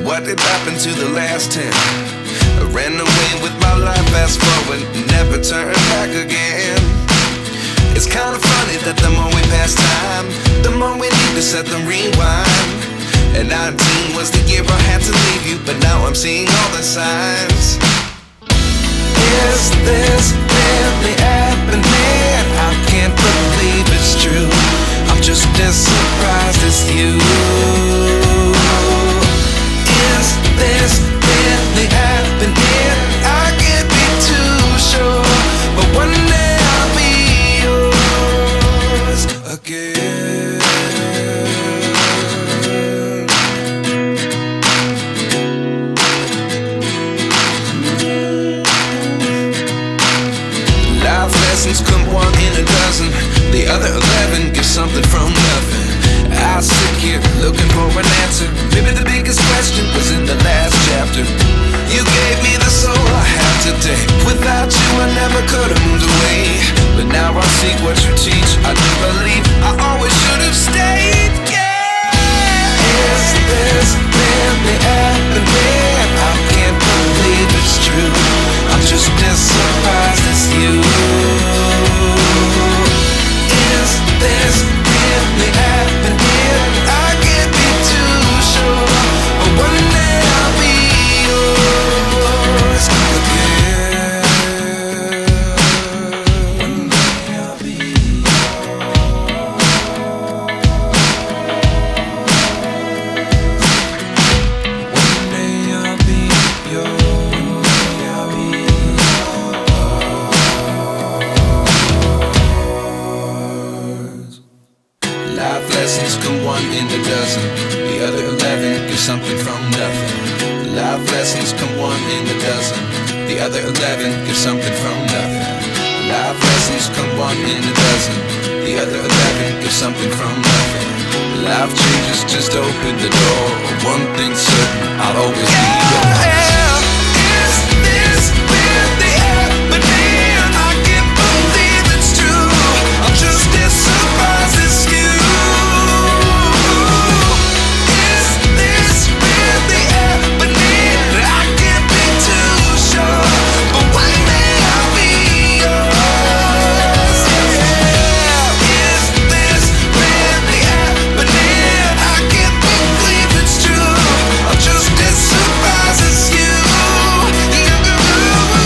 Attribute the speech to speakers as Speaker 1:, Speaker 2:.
Speaker 1: what did happen to the last 10? I ran away with my life, fast forward, never turn back again. It's kind of funny that the more we pass time, the more we need to set them rewind. And 19 was the year I had to leave you, but now I'm seeing all the signs. Is this really happening? I can't believe it's true. I'm just as surprised as you. Is this really happening? I can't be too sure, but one day I'll be yours again. Life lessons come one in a dozen. The other 11 get something from nothing. I sit here looking for an answer. Maybe the biggest question was in the last chapter. You gave me the soul I have today. Without you I never could have moved away. But now I see what you teach. I do believe I always should have stayed. Yeah. Is this really happening? I can't believe it's true. I'm just as surprised as you. Is this really happening? I can't be too sure, but one day I'll be yours again. One day I'll be yours. One day I'll be yours. One day I'll be yours. Life lessons come one in a dozen. The other 11 give something from nothing. Life lessons come one in a dozen. The other 11 give something from nothing. Life lessons come one in a dozen. The other 11 give something from nothing. Life changes just open the door. One thing's certain, I'll always be